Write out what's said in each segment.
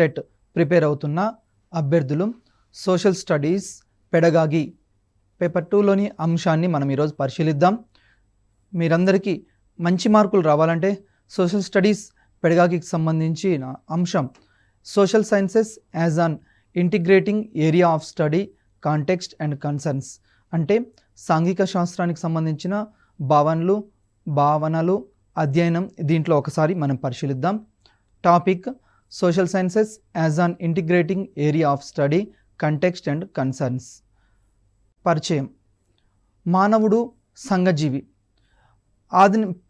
TET prepare అవుతున్న అభ్యర్థులు social studies pedagogy paper 2లోని అంశాన్ని మనం ఈరోజు పరిశీలిద్దాం. మీరందరికీ మంచి మార్కులు రావాలంటే సోషల్ స్టడీస్ పెడగాగికి సంబంధించిన అంశం social sciences as an integrating area of study context and concerns, అంటే సాంఘిక శాస్త్రానికి సంబంధించిన భావనలు అధ్యయనం. దీంట్లో ఒకసారి మనం పరిశీలిద్దాం. Topic social sciences as an integrating area of study context and concerns. పరిచయం. మానవుడు సంఘజీవి.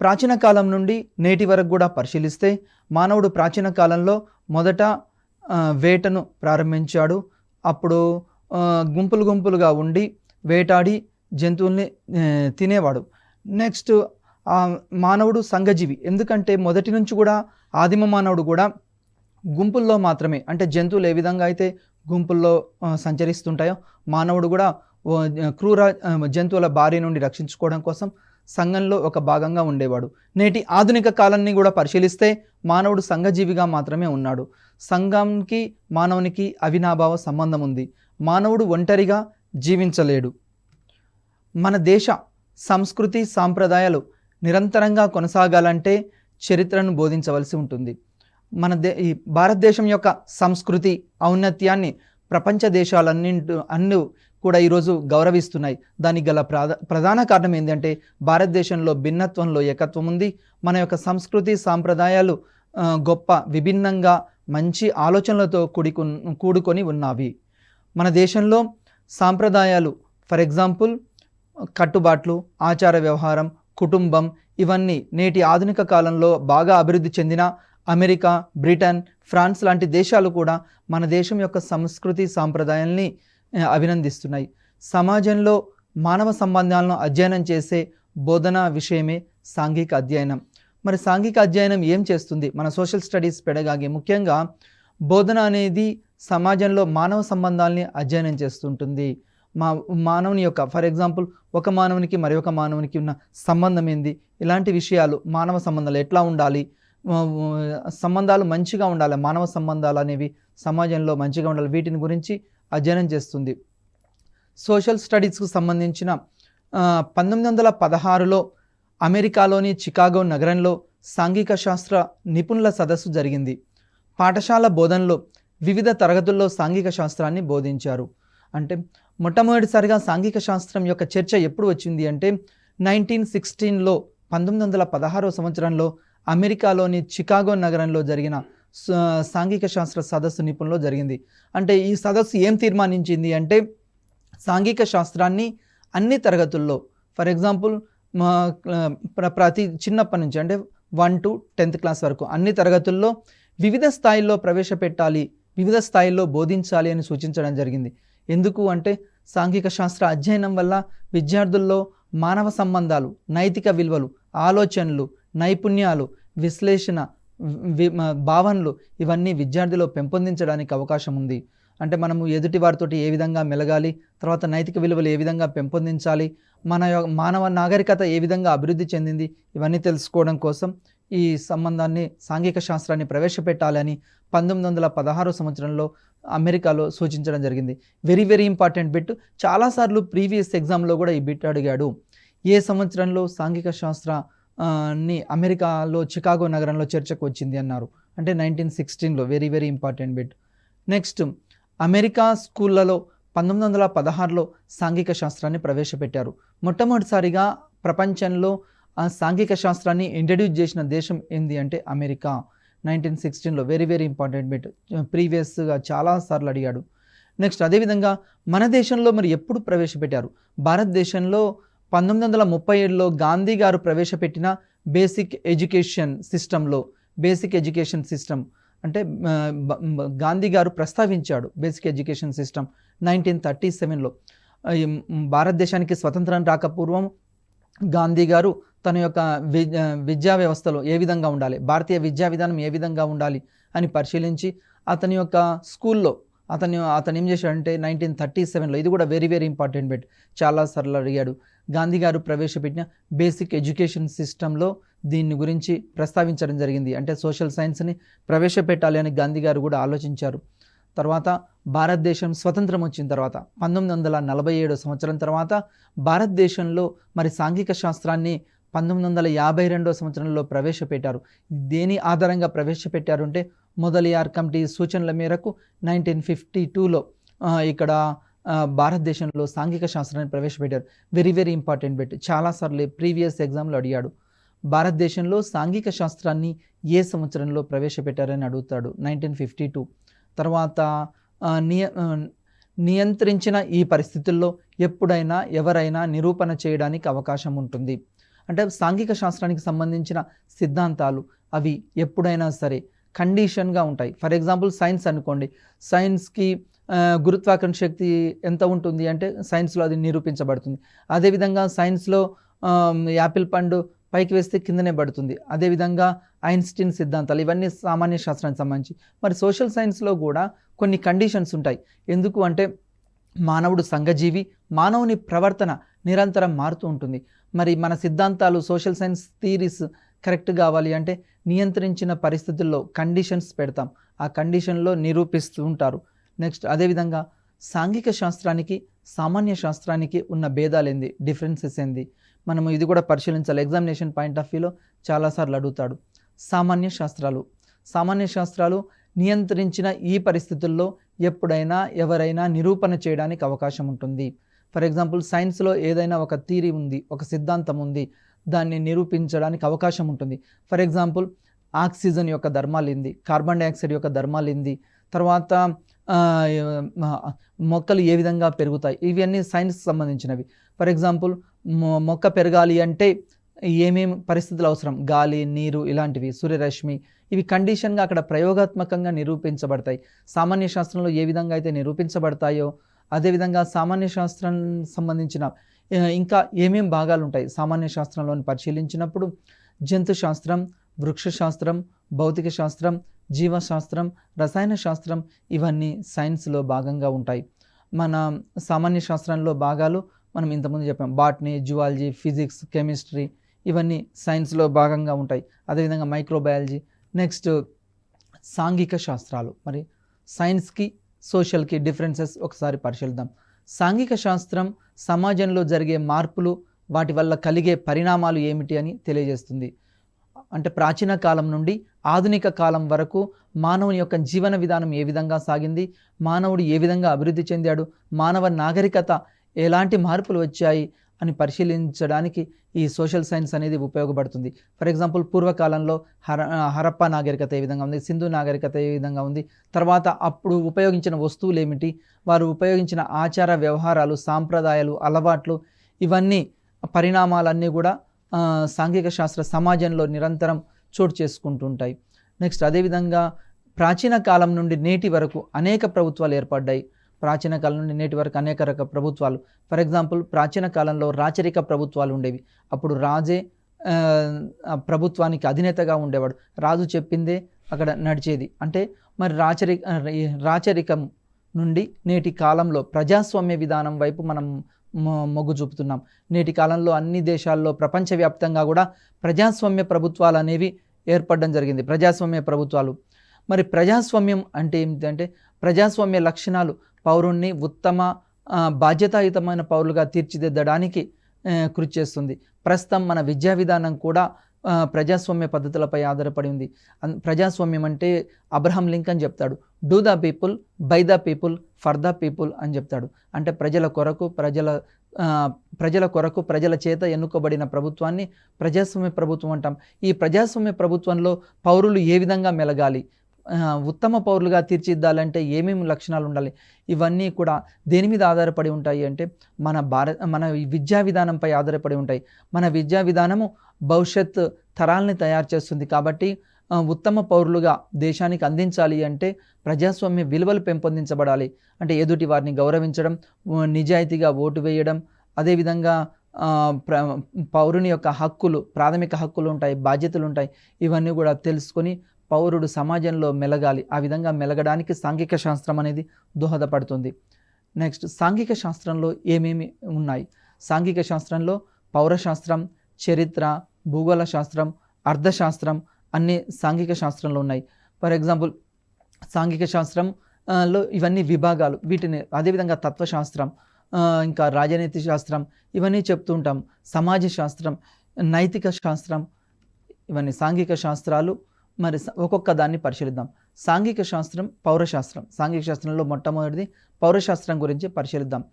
ప్రాచీన కాలం నుండి నేటి వరకు కూడా పరిశీలిస్తే మానవుడు ప్రాచీన కాలంలో మొదట వేటను ప్రారంభించాడు. అప్పుడు గుంపులుగా ఉండి వేటాడి జంతువుల్ని తినేవాడు. నెక్స్ట్ మానవుడు సంఘజీవి, ఎందుకంటే మొదటి నుంచి కూడా ఆదిమ మానవుడు కూడా గుంపుల్లో మాత్రమే, అంటే జంతువులు ఏ విధంగా అయితే గుంపుల్లో సంచరిస్తుంటాయో మానవుడు కూడా క్రూర జంతువుల బారి నుండి రక్షించుకోవడం కోసం సంఘంలో ఒక భాగంగా ఉండేవాడు. నేటి ఆధునిక కాలాన్ని కూడా పరిశీలిస్తే మానవుడు సంఘజీవిగా మాత్రమే ఉన్నాడు. సంఘంకి మానవునికి అవినాభావ సంబంధం ఉంది. మానవుడు ఒంటరిగా జీవించలేడు. మన దేశ సంస్కృతి సాంప్రదాయాలు నిరంతరంగా కొనసాగాలంటే చరిత్రను బోధించవలసి ఉంటుంది. ఈ భారతదేశం యొక్క సంస్కృతి ఔన్నత్యాన్ని ప్రపంచ అన్నీ కూడా ఈరోజు గౌరవిస్తున్నాయి. దానికి గల ప్రధాన కారణం ఏంటంటే భారతదేశంలో భిన్నత్వంలో ఏకత్వం ఉంది. మన యొక్క సంస్కృతి సాంప్రదాయాలు గొప్ప విభిన్నంగా మంచి ఆలోచనలతో కూడుకొని ఉన్నవి. మన దేశంలో సాంప్రదాయాలు ఫర్ ఎగ్జాంపుల్ కట్టుబాట్లు, ఆచార వ్యవహారం, కుటుంబం, ఇవన్నీ నేటి ఆధునిక కాలంలో బాగా అభివృద్ధి చెందిన అమెరికా, బ్రిటన్, ఫ్రాన్స్ లాంటి దేశాలు కూడా మన దేశం యొక్క సంస్కృతి సాంప్రదాయాల్ని అభినందిస్తున్నాయి. సమాజంలో మానవ సంబంధాలను అధ్యయనం చేసే బోధనా విషయమే సాంఘిక అధ్యయనం. మరి సాంఘిక అధ్యయనం ఏం చేస్తుంది? మన సోషల్ స్టడీస్ పెడగాగి ముఖ్యంగా బోధన అనేది సమాజంలో మానవ సంబంధాలని అధ్యయనం చేస్తుంటుంది. మానవుని యొక్క ఫర్ ఎగ్జాంపుల్ ఒక మానవునికి మరి ఒక మానవునికి ఉన్న సంబంధం ఏంది, ఇలాంటి విషయాలు, మానవ సంబంధాలు ఎట్లా ఉండాలి, సంబంధాలు మంచిగా ఉండాలి, మానవ సంబంధాలు అనేవి సమాజంలో మంచిగా ఉండాలి, వీటిని గురించి అధ్యయనం చేస్తుంది. సోషల్ స్టడీస్కు సంబంధించిన 1916లో అమెరికాలోని చికాగో నగరంలో సాంఘిక శాస్త్ర నిపుణుల సదస్సు జరిగింది. పాఠశాల బోధనలో వివిధ తరగతుల్లో సాంఘిక శాస్త్రాన్ని బోధించారు. అంటే మొట్టమొదటిసారిగా సాంఘిక శాస్త్రం యొక్క చర్చ ఎప్పుడు వచ్చింది అంటే 1916లో 1916 సంవత్సరంలో అమెరికాలోని చికాగో నగరంలో జరిగిన సాంఘిక శాస్త్ర సదస్సు నిపుణులో జరిగింది. అంటే ఈ సదస్సు ఏం తీర్మానించింది అంటే సాంఘిక శాస్త్రాన్ని అన్ని తరగతుల్లో ఫర్ ఎగ్జాంపుల్ ప్రతి చిన్నప్పటి నుంచి అంటే 1 to 10th క్లాస్ వరకు అన్ని తరగతుల్లో వివిధ స్థాయిల్లో ప్రవేశపెట్టాలి, వివిధ స్థాయిల్లో బోధించాలి అని సూచించడం జరిగింది. ఎందుకు అంటే సాంఘిక శాస్త్ర అధ్యయనం వల్ల విద్యార్థుల్లో మానవ సంబంధాలు, నైతిక విలువలు, ఆలోచనలు, నైపుణ్యాలు, విశ్లేషణ, భావనలు ఇవన్నీ విద్యార్థిలో పెంపొందించడానికి అవకాశం ఉంది. అంటే మనము ఎదుటి వారితోటి ఏ విధంగా మెలగాలి, తర్వాత నైతిక విలువలు ఏ విధంగా పెంపొందించాలి, మానవ నాగరికత ఏ విధంగా అభివృద్ధి చెందింది, ఇవన్నీ తెలుసుకోవడం కోసం ఈ సంబంధాన్ని సాంఘిక శాస్త్రాన్ని ప్రవేశపెట్టాలని 1916 సంవత్సరంలో అమెరికాలో సూచించడం జరిగింది. Very important bit. చాలాసార్లు ప్రీవియస్ ఎగ్జామ్లో కూడా ఈ బిట్ అడిగాడు. ఏ సంవత్సరంలో సాంఘిక శాస్త్రాన్ని అమెరికాలో చికాగో నగరంలో చర్చకు వచ్చింది అన్నారు అంటే 1916లో. Very important bit. Next, America స్కూళ్ళలో 1916లో సాంఘిక శాస్త్రాన్ని ప్రవేశపెట్టారు. మొట్టమొదటిసారిగా ప్రపంచంలో సాంఘిక శాస్త్రాన్ని ఇంట్రడ్యూస్ చేసిన దేశం ఏంది అంటే అమెరికా. 1916లో. Very important bit. ప్రీవియస్గా చాలాసార్లు అడిగాడు. నెక్స్ట్, అదేవిధంగా మన దేశంలో మరి ఎప్పుడు ప్రవేశపెట్టారు? భారతదేశంలో 1937లో గాంధీ గారు ప్రవేశపెట్టిన బేసిక్ ఎడ్యుకేషన్ సిస్టమ్ అంటే గాంధీ గారు ప్రస్తావించాడు బేసిక్ ఎడ్యుకేషన్ సిస్టమ్ 1937లో. భారతదేశానికి స్వతంత్రం రాకపూర్వం గాంధీ గారు తన యొక్క విద్యా వ్యవస్థలో ఏ విధంగా ఉండాలి, భారతీయ విద్యా విధానం ఏ విధంగా ఉండాలి అని పరిశీలించి అతని యొక్క స్కూల్లో అతను ఏం చేశాడంటే 1937లో, ఇది కూడా వెరీ ఇంపార్టెంట్ బిట్, చాలాసార్లు అడిగాడు, గాంధీ గారు ప్రవేశపెట్టిన బేసిక్ ఎడ్యుకేషన్ సిస్టంలో దీని గురించి ప్రస్తావించడం జరిగింది. అంటే సోషల్ సైన్స్ని ప్రవేశపెట్టాలి అని గాంధీ గారు కూడా ఆలోచించారు. తర్వాత భారతదేశం స్వతంత్రం వచ్చిన తర్వాత 1947 సంవత్సరం తర్వాత భారతదేశంలో మరి సాంఘిక శాస్త్రాన్ని 1952 సంవత్సరంలో ప్రవేశపెట్టారు. దేని ఆధారంగా ప్రవేశపెట్టారు అంటే మొదలియార్ కమిటీ సూచనల మేరకు 1952లో ఇక్కడ భారతదేశంలో సాంఘిక శాస్త్రాన్ని ప్రవేశపెట్టారు. వెరీ వెరీ ఇంపార్టెంట్ బిట్, చాలాసార్లు ప్రీవియస్ ఎగ్జామ్లో అడిగాడు. భారతదేశంలో సాంఘిక శాస్త్రాన్ని ఏ సంవత్సరంలో ప్రవేశపెట్టారని అడుగుతాడు. 1952. తర్వాత నియంత్రించిన ఈ పరిస్థితుల్లో ఎప్పుడైనా ఎవరైనా నిరూపణ చేయడానికి అవకాశం ఉంటుంది. అంటే సాంఘిక శాస్త్రానికి సంబంధించిన సిద్ధాంతాలు అవి ఎప్పుడైనా సరే కండిషన్గా ఉంటాయి. ఫర్ ఎగ్జాంపుల్ సైన్స్ అనుకోండి, సైన్స్కి గురుత్వాకర్షణ శక్తి ఎంత ఉంటుంది అంటే సైన్స్లో అది నిరూపించబడుతుంది. అదేవిధంగా సైన్స్లో యాపిల్ పండు పైకి వేస్తే కిందనే పడుతుంది. అదేవిధంగా ఐన్స్టీన్ సిద్ధాంతాలు ఇవన్నీ సామాన్య శాస్త్రానికి సంబంధించి. మరి సోషల్ సైన్స్లో కూడా కొన్ని కండిషన్స్ ఉంటాయి. ఎందుకు అంటే మానవుడు సంఘజీవి, మానవుని ప్రవర్తన నిరంతరం మారుతూ ఉంటుంది. మరి మన సిద్ధాంతాలు సోషల్ సైన్స్ థీరీస్ కరెక్ట్ కావాలి అంటే నియంత్రించిన పరిస్థితుల్లో కండిషన్స్ పెడతాం, ఆ కండిషన్లో నిరూపిస్తూ ఉంటారు. నెక్స్ట్ అదేవిధంగా సాంఘిక శాస్త్రానికి సామాన్య శాస్త్రానికి ఉన్న భేదాలు ఏంది, డిఫరెన్సెస్ ఏంది, మనము ఇది కూడా పరిశీలించాలి. ఎగ్జామినేషన్ పాయింట్ ఆఫ్ వ్యూలో చాలాసార్లు అడుగుతాడు. సామాన్య శాస్త్రాలు నియంత్రించిన ఈ పరిస్థితుల్లో ఎప్పుడైనా ఎవరైనా నిరూపణ చేయడానికి అవకాశం ఉంటుంది. ఫర్ ఎగ్జాంపుల్ సైన్స్లో ఏదైనా ఒక థీరీ ఉంది, ఒక సిద్ధాంతం ఉంది, దాన్ని నిరూపించడానికి అవకాశం ఉంటుంది. ఫర్ ఎగ్జాంపుల్ ఆక్సిజన్ యొక్క ధర్మాలు ఏంది, కార్బన్ డైఆక్సైడ్ యొక్క ధర్మాలు ఏంది, తర్వాత మొక్కలు ఏ విధంగా పెరుగుతాయి, ఇవన్నీ సైన్స్కి సంబంధించినవి. ఫర్ ఎగ్జాంపుల్ మొక్క పెరగాలి అంటే ఏమేమి పరిస్థితులు అవసరం, గాలి, నీరు, ఇలాంటివి, సూర్యరశ్మి, ఇవి కండిషన్గా అక్కడ ప్రయోగాత్మకంగా నిరూపించబడతాయి. సామాన్య శాస్త్రంలో ఏ విధంగా అయితే నిరూపించబడతాయో అదేవిధంగా సామాన్య శాస్త్రం సంబంధించిన ఇంకా ఏమేం భాగాలు ఉంటాయి సామాన్య శాస్త్రంలోని పరిశీలించినప్పుడు జంతు శాస్త్రం, వృక్ష శాస్త్రం, భౌతిక శాస్త్రం, జీవశాస్త్రం, రసాయన శాస్త్రం ఇవన్నీ సైన్స్లో భాగంగా ఉంటాయి. మన సామాన్య శాస్త్రంలో భాగాలు మనం ఇంతకుముందు చెప్పాం, బాటనీ, జువాలజీ, ఫిజిక్స్, కెమిస్ట్రీ ఇవన్నీ సైన్స్లో భాగంగా ఉంటాయి. అదేవిధంగా మైక్రోబయాలజీ. నెక్స్ట్ సాంఘిక శాస్త్రాలు. మరి సైన్స్కి సోషల్కి డిఫరెన్సెస్ ఒకసారి పరిశీలిద్దాం. సాంఘిక శాస్త్రం సమాజంలో జరిగే మార్పులు, వాటి వల్ల కలిగే పరిణామాలు ఏమిటి అని తెలియజేస్తుంది. అంటే ప్రాచీన కాలం నుండి ఆధునిక కాలం వరకు మానవుని యొక్క జీవన విధానం ఏ విధంగా సాగింది, మానవుడు ఏ విధంగా అభివృద్ధి చెందాడు, మానవ నాగరికత ఎలాంటి మార్పులు వచ్చాయి అని పరిశీలించడానికి ఈ సోషల్ సైన్స్ అనేది ఉపయోగపడుతుంది. ఫర్ ఎగ్జాంపుల్ పూర్వకాలంలో హరప్పా నాగరికత ఏ విధంగా ఉంది, సింధు నాగరికత ఏ విధంగా ఉంది, తర్వాత అప్పుడు ఉపయోగించిన వస్తువులు ఏమిటి, వారు ఉపయోగించిన ఆచార వ్యవహారాలు, సాంప్రదాయాలు, అలవాట్లు, ఇవన్నీ పరిణామాలన్నీ కూడా సాంఘిక శాస్త్ర సమాజంలో నిరంతరం చోటు చేసుకుంటుంటాయి. నెక్స్ట్ అదేవిధంగా ప్రాచీన కాలం నుండి నేటి వరకు అనేక ప్రభుత్వాలు ఏర్పడ్డాయి. ప్రాచీన కాలం నుండి నేటి వరకు అనేక రకాల ప్రభుత్వాలు. ఫర్ ఎగ్జాంపుల్ ప్రాచీన కాలంలో రాచరిక ప్రభుత్వాలు ఉండేవి. అప్పుడు రాజే ప్రభుత్వానికి అధినేతగా ఉండేవాడు, రాజు చెప్పిందే అక్కడ నడిచేది. అంటే మరి రాచరికం నుండి నేటి కాలంలో ప్రజాస్వామ్య విధానం వైపు మనం మొగ్గు చూపుతున్నాం. నేటి కాలంలో అన్ని దేశాల్లో ప్రపంచవ్యాప్తంగా కూడా ప్రజాస్వామ్య ప్రభుత్వాలు అనేవి ఏర్పడడం జరిగింది. ప్రజాస్వామ్య ప్రభుత్వాలు. మరి ప్రజాస్వామ్యం అంటే ఏమిటంటే ప్రజాస్వామ్య లక్షణాలు పౌరుణ్ణి ఉత్తమ బాధ్యతాయుతమైన పౌరులుగా తీర్చిదిద్దడానికి కృషి చేస్తుంది. ప్రస్తుతం మన విద్యా విధానం కూడా ప్రజాస్వామ్య పద్ధతులపై ఆధారపడి ఉంది. ప్రజాస్వామ్యం అంటే అబ్రహం లింకన్ చెప్తాడు, do the people, by the people, for the people అని చెప్తాడు. అంటే ప్రజల కొరకు ప్రజల చేత ఎన్నుకోబడిన ప్రభుత్వాన్ని ప్రజాస్వామ్య ప్రభుత్వం అంటాం. ఈ ప్రజాస్వామ్య ప్రభుత్వంలో పౌరులు ఏ విధంగా మెలగాలి, ఉత్తమ పౌరులుగా తీర్చిదిద్దాలంటే ఏమేమి లక్షణాలు ఉండాలి, ఇవన్నీ కూడా దేని మీద ఆధారపడి ఉంటాయి అంటే మన విద్యా విధానంపై ఆధారపడి ఉంటాయి. మన విద్యా విధానము భవిష్యత్ తరాలని తయారు చేస్తుంది. కాబట్టి ఉత్తమ పౌరులుగా దేశానికి అందించాలి అంటే ప్రజాస్వామ్య విలువలు పెంపొందించబడాలి. అంటే ఎదుటి వారిని గౌరవించడం, నిజాయితీగా ఓటు వేయడం, అదేవిధంగా పౌరుని యొక్క హక్కులు, ప్రాథమిక హక్కులు ఉంటాయి, బాధ్యతలు ఉంటాయి, ఇవన్నీ కూడా తెలుసుకొని పౌరుడు సమాజంలో మెలగాలి. ఆ విధంగా మెలగడానికి సాంఘిక శాస్త్రం అనేది దోహదపడుతుంది. నెక్స్ట్ సాంఘిక శాస్త్రంలో ఏమేమి ఉన్నాయి? సాంఘిక శాస్త్రంలో పౌరశాస్త్రం, చరిత్ర, భూగోళ శాస్త్రం, అర్థశాస్త్రం అన్ని సాంఘిక శాస్త్రంలో ఉన్నాయి. ఫర్ ఎగ్జాంపుల్ సాంఘిక శాస్త్రం లో ఇవన్నీ విభాగాలు, వీటిని అదేవిధంగా తత్వశాస్త్రం, ఇంకా రాజనీతి శాస్త్రం ఇవన్నీ చెప్తూ ఉంటాం. సమాజ శాస్త్రం, నైతిక శాస్త్రం, ఇవన్నీ సాంఘిక శాస్త్రాలు. మరి ఒక్కొక్క దాన్ని పరిశీలిద్దాం. సాంఘిక శాస్త్రం, పౌరశాస్త్రం. సాంఘిక శాస్త్రంలో మొట్టమొదటిది పౌరశాస్త్రం గురించి పరిశీలిద్దాం.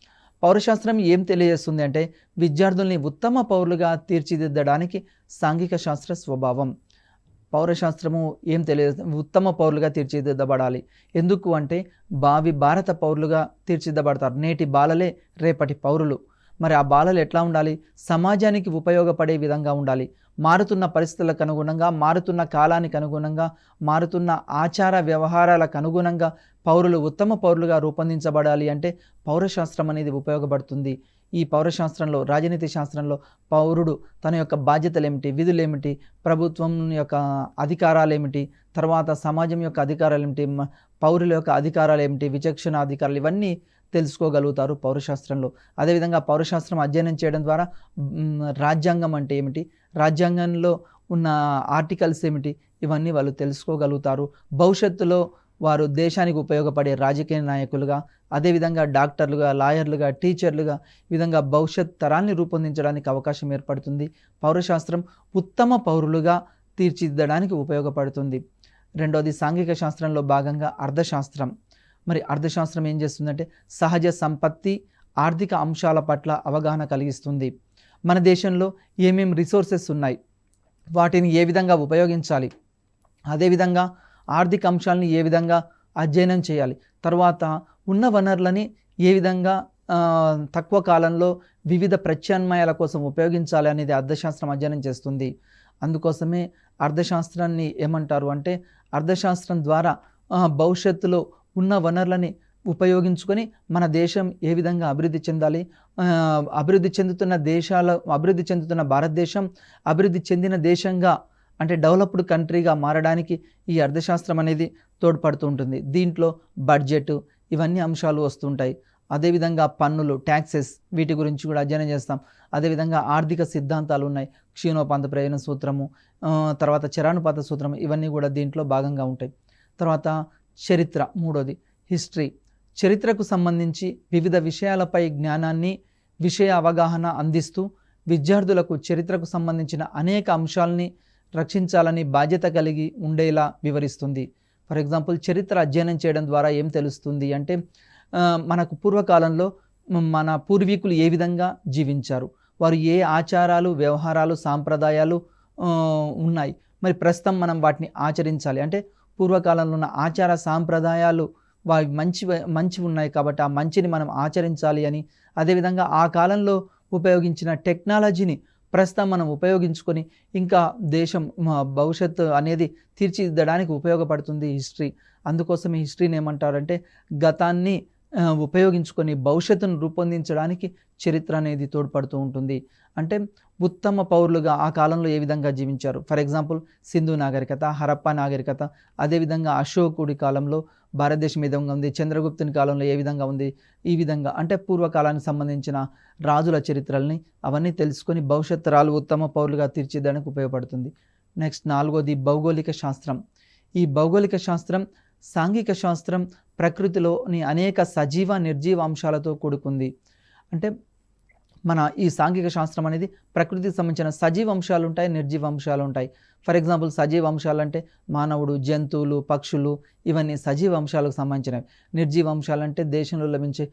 పౌరశాస్త్రం ఏం తెలియజేస్తుంది అంటే విద్యార్థుల్ని ఉత్తమ పౌరులుగా తీర్చిదిద్దడానికి సాంఘిక శాస్త్ర స్వభావం. పౌరశాస్త్రము ఏం ఉత్తమ పౌరులుగా తీర్చిదిద్దబడాలి. ఎందుకు అంటే భావి భారత పౌరులుగా తీర్చిదిద్దబడతారు. నేటి బాలలే రేపటి పౌరులు. మరి ఆ బాలలు ఎట్లా ఉండాలి? సమాజానికి ఉపయోగపడే విధంగా ఉండాలి. మారుతున్న పరిస్థితులకు అనుగుణంగా, మారుతున్న కాలానికి అనుగుణంగా, మారుతున్న ఆచార వ్యవహారాలకు అనుగుణంగా పౌరులు ఉత్తమ పౌరులుగా రూపొందించబడాలి అంటే పౌరశాస్త్రం అనేది ఉపయోగపడుతుంది. ఈ పౌరశాస్త్రంలో, రాజనీతి శాస్త్రంలో పౌరుడు తన యొక్క బాధ్యతలు ఏమిటి, విధులు ఏమిటి, ప్రభుత్వం యొక్క అధికారాలు ఏమిటి, తర్వాత సమాజం యొక్క అధికారాలు ఏమిటి, పౌరుల యొక్క అధికారాలు ఏమిటి, విచక్షణ అధికారాలు, ఇవన్నీ తెలుసుకోగలుగుతారు పౌరశాస్త్రంలో. అదేవిధంగా పౌరశాస్త్రం అధ్యయనం చేయడం ద్వారా రాజ్యాంగం అంటే ఏమిటి, రాజ్యాంగంలో ఉన్న ఆర్టికల్స్ ఏమిటి, ఇవన్నీ వాళ్ళు తెలుసుకోగలుగుతారు. భవిష్యత్తులో వారు దేశానికి ఉపయోగపడే రాజకీయ నాయకులుగా, అదేవిధంగా డాక్టర్లుగా, లాయర్లుగా, టీచర్లుగా, ఈ విధంగా భవిష్యత్ తరాన్ని రూపొందించడానికి అవకాశం ఏర్పడుతుంది. పౌరశాస్త్రం ఉత్తమ పౌరులుగా తీర్చిదిద్దడానికి ఉపయోగపడుతుంది. రెండవది సాంఘిక శాస్త్రంలో భాగంగా అర్థశాస్త్రం. మరి అర్థశాస్త్రం ఏం చేస్తుందంటే సహజ సంపత్తి, ఆర్థిక అంశాల పట్ల అవగాహన కలిగిస్తుంది. మన దేశంలో ఏమేమి రిసోర్సెస్ ఉన్నాయి, వాటిని ఏ విధంగా ఉపయోగించాలి, అదేవిధంగా ఆర్థిక అంశాలని ఏ విధంగా అధ్యయనం చేయాలి, తర్వాత ఉన్న వనరులని ఏ విధంగా తక్కువ కాలంలో వివిధ ప్రత్యామ్నాయాల కోసం ఉపయోగించాలి అనేది అర్థశాస్త్రం అధ్యయనం చేస్తుంది. అందుకోసమే అర్థశాస్త్రాన్ని ఏమంటారు అంటే అర్థశాస్త్రం ద్వారా భవిష్యత్తులో ఉన్న వనరులని ఉపయోగించుకొని మన దేశం ఏ విధంగా అభివృద్ధి చెందాలి, అభివృద్ధి చెందుతున్న భారతదేశం అభివృద్ధి చెందిన దేశంగా అంటే డెవలప్డ్ కంట్రీగా మారడానికి ఈ అర్థశాస్త్రం అనేది తోడ్పడుతూ ఉంటుంది. దీంట్లో బడ్జెట్, ఇవన్నీ అంశాలు వస్తుంటాయి. అదేవిధంగా పన్నులు, ట్యాక్సెస్, వీటి గురించి కూడా అధ్యయనం చేస్తాం. అదేవిధంగా ఆర్థిక సిద్ధాంతాలు ఉన్నాయి. క్షీణోపాంత ప్రయోజన సూత్రము, తర్వాత చరానుపాత సూత్రము, ఇవన్నీ కూడా దీంట్లో భాగంగా ఉంటాయి. తర్వాత చరిత్ర, మూడోది హిస్టరీ. చరిత్రకు సంబంధించి వివిధ విషయాలపై జ్ఞానాన్ని, విషయ అవగాహన అందిస్తూ విద్యార్థులకు చరిత్రకు సంబంధించిన అనేక అంశాలని రక్షించాలని బాధ్యత కలిగి ఉండేలా వివరిస్తుంది. ఫర్ ఎగ్జాంపుల్ చరిత్ర అధ్యయనం చేయడం ద్వారా ఏం తెలుస్తుంది అంటే మనకు పూర్వకాలంలో మన పూర్వీకులు ఏ విధంగా జీవించారు, వారు ఏ ఆచారాలు, వ్యవహారాలు, సాంప్రదాయాలు ఉన్నాయి, మరి ప్రస్తుతం మనం వాటిని ఆచరించాలి అంటే పూర్వకాలంలో ఉన్న ఆచార సాంప్రదాయాలు వారి మంచి ఉన్నాయి కాబట్టి ఆ మంచిని మనం ఆచరించాలి అని, అదేవిధంగా ఆ కాలంలో ఉపయోగించిన టెక్నాలజీని ప్రస్తుతం మనం ఉపయోగించుకొని ఇంకా దేశం భవిష్యత్తు అనేది తీర్చిదిద్దడానికి ఉపయోగపడుతుంది హిస్టరీ. అందుకోసం ఈ హిస్టరీని ఏమంటారంటే గతాన్ని ఉపయోగించుకొని భవిష్యత్తును రూపొందించడానికి చరిత్ర అనేది తోడ్పడుతూ ఉంటుంది. అంటే ఉత్తమ పౌరులుగా ఆ కాలంలో ఏ విధంగా జీవించారు. ఫర్ ఎగ్జాంపుల్ సింధు నాగరికత, హరప్పా నాగరికత, అదేవిధంగా అశోకుడి కాలంలో భారతదేశం ఏ విధంగా ఉంది, చంద్రగుప్తుని కాలంలో ఏ విధంగా ఉంది, ఈ విధంగా అంటే పూర్వకాలానికి సంబంధించిన రాజుల చరిత్రల్ని అవన్నీ తెలుసుకొని భవిష్యత్ తరాలు ఉత్తమ పౌరులుగా తీర్చిదిద్దడానికి ఉపయోగపడుతుంది. నెక్స్ట్ నాలుగోది భౌగోళిక శాస్త్రం. ఈ భౌగోళిక శాస్త్రం సాంఘిక శాస్త్రం ప్రకృతిలోని అనేక సజీవ నిర్జీవ అంశాలతో కూడుకుంది. అంటే మన ఈ సాంఘిక శాస్త్రం అనేది ప్రకృతికి సంబంధించిన సజీవ అంశాలు ఉంటాయి, నిర్జీవ అంశాలు ఉంటాయి. ఫర్ ఎగ్జాంపుల్ సజీవ అంశాలు అంటే మానవుడు, జంతువులు, పక్షులు, ఇవన్నీ సజీవ అంశాలకు సంబంధించినవి. నిర్జీవ అంశాలు అంటే దేశంలో లభించే